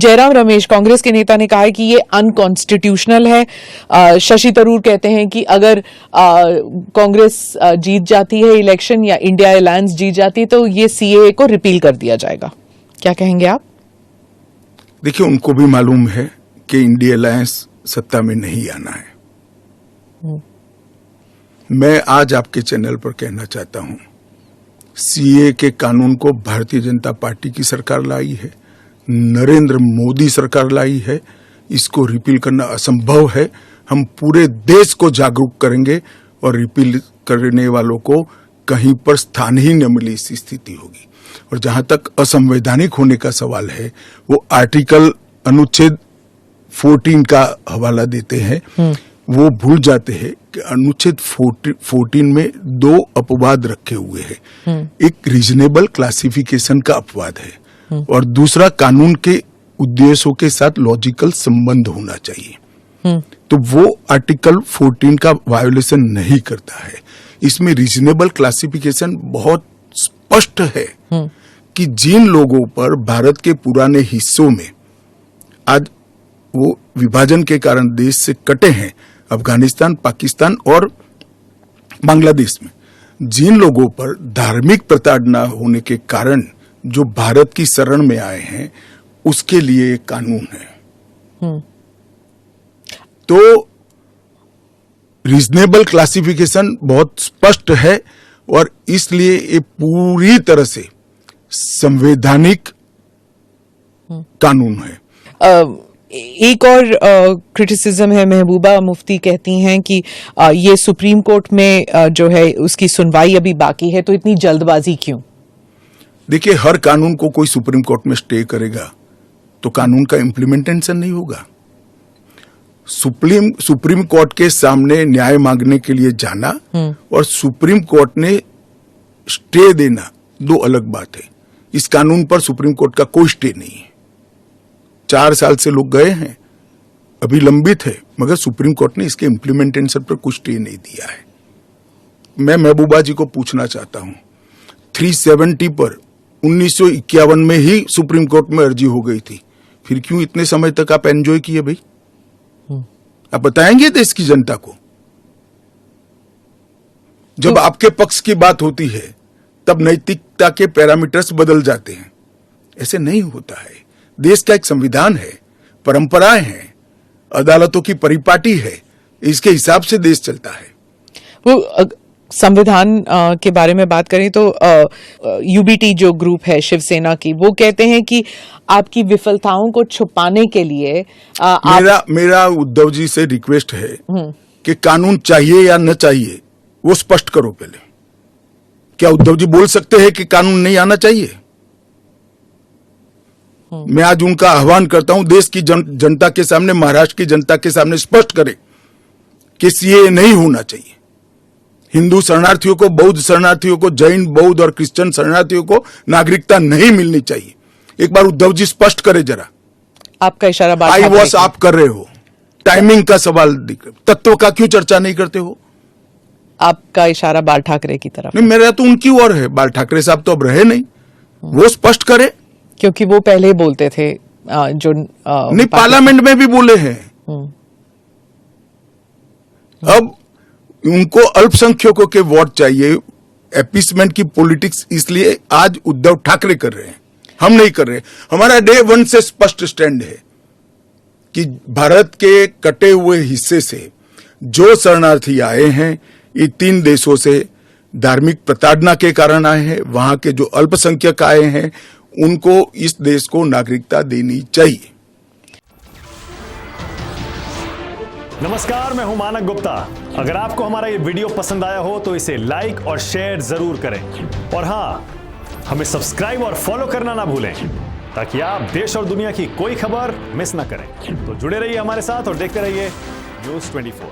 जयराम रमेश कांग्रेस के नेता ने कहा है कि ये अनकॉन्स्टिट्यूशनल है। शशि तरूर कहते हैं कि अगर कांग्रेस जीत जाती है इलेक्शन या इंडिया अलायंस जीत जाती है तो ये सीएए को रिपील कर दिया जाएगा। क्या कहेंगे आप? देखिए, उनको भी मालूम है कि इंडिया अलायंस सत्ता में नहीं आना है। मैं आज आपके चैनल पर कहना चाहता हूं, सीए के कानून को भारतीय जनता पार्टी की सरकार लाई है, नरेंद्र मोदी सरकार लाई है। इसको रिपील करना असंभव है। हम पूरे देश को जागरूक करेंगे और रिपील करने वालों को कहीं पर स्थान ही न मिले, इस स्थिति होगी। और जहां तक असंवैधानिक होने का सवाल है, वो आर्टिकल अनुच्छेद 14 का हवाला देते हैं। वो भूल जाते हैं कि अनुच्छेद 14 में दो अपवाद रखे हुए हैं। एक रीजनेबल क्लासिफिकेशन का अपवाद है और दूसरा कानून के उद्देश्यों के साथ लॉजिकल संबंध होना चाहिए। तो वो आर्टिकल 14 का वायोलेशन नहीं करता है। इसमें रीजनेबल क्लासिफिकेशन बहुत स्पष्ट है कि जिन लोगों पर भारत के पुराने हिस्सों में आज वो विभाजन के कारण देश से कटे हैं, अफगानिस्तान, पाकिस्तान और बांग्लादेश में, जिन लोगों पर धार्मिक प्रताड़ना होने के कारण जो भारत की शरण में आए हैं, उसके लिए एक कानून है। तो रीजनेबल क्लासिफिकेशन बहुत स्पष्ट है और इसलिए ये पूरी तरह से संवैधानिक कानून है। एक और क्रिटिसिज्म है, महबूबा मुफ्ती कहती हैं कि ये सुप्रीम कोर्ट में जो है उसकी सुनवाई अभी बाकी है, तो इतनी जल्दबाजी क्यों? देखिए, हर कानून को कोई सुप्रीम कोर्ट में स्टे करेगा तो कानून का इम्प्लीमेंटेशन नहीं होगा। सुप्रीम कोर्ट के सामने न्याय मांगने के लिए जाना और सुप्रीम कोर्ट ने स्टे देना दो अलग बात है। इस कानून पर सुप्रीम कोर्ट का कोई स्टे नहीं है। 4 साल से लोग गए हैं, अभी लंबित है, मगर सुप्रीम कोर्ट ने इसके इम्प्लीमेंटेशन पर कुछ स्टे नहीं दिया है। मैं महबूबा जी को पूछना चाहता हूं, 370 पर 1951 में ही सुप्रीम कोर्ट में अर्जी हो गई थी, फिर क्यों इतने समय तक आप एंजॉय किए भाई? आप बताएंगे देश की जनता को? जब आपके पक्ष की बात होती है तब नैतिकता के पैरामीटर्स बदल जाते हैं। ऐसे नहीं होता है। देश का एक संविधान है, परंपराएं हैं, अदालतों की परिपाटी है, इसके हिसाब से देश चलता है। वो संविधान के बारे में बात करें तो यूबीटी जो ग्रुप है शिवसेना की, वो कहते हैं कि आपकी विफलताओं को छुपाने के लिए मेरा उद्धव जी से रिक्वेस्ट है कि कानून चाहिए या न चाहिए वो स्पष्ट करो पहले। क्या उद्धव जी बोल सकते हैं कि कानून नहीं आना चाहिए? मैं आज उनका आह्वान करता हूं, देश की जनता के सामने, महाराष्ट्र की जनता के सामने स्पष्ट करें कि सीएए नहीं होना चाहिए। हिंदू शरणार्थियों को, बौद्ध शरणार्थियों को, जैन, बौद्ध और क्रिश्चियन शरणार्थियों को नागरिकता नहीं मिलनी चाहिए। एक बार उद्धव जी स्पष्ट करें जरा। आपका इशारा आई वॉश आप कर रहे हो, टाइमिंग का सवाल दिख रहा, तत्व का क्यों चर्चा नहीं करते हो? आपका इशारा बाल ठाकरे की तरफ नहीं, मेरा तो उनकी ओर है। बाल ठाकरे साहब तो अब रहे नहीं, वो स्पष्ट करे, क्योंकि वो पहले बोलते थे जो नहीं, पार्लियामेंट में भी बोले हैं। अब उनको अल्पसंख्यकों के वोट चाहिए, एपीसमेंट की पॉलिटिक्स इसलिए आज उद्धव ठाकरे कर रहे हैं, हम नहीं कर रहे। हमारा डे 1 से स्पष्ट स्टैंड है कि भारत के कटे हुए हिस्से से जो शरणार्थी आए हैं, ये 3 देशों से धार्मिक प्रताड़ना के कारण आए हैं। वहां के जो अल्पसंख्यक आए हैं, उनको इस देश को नागरिकता देनी चाहिए। नमस्कार, मैं हूं मानक गुप्ता। अगर आपको हमारा ये वीडियो पसंद आया हो तो इसे लाइक और शेयर जरूर करें और हाँ, हमें सब्सक्राइब और फॉलो करना ना भूलें ताकि आप देश और दुनिया की कोई खबर मिस ना करें। तो जुड़े रहिए हमारे साथ और देखते रहिए न्यूज़ 24।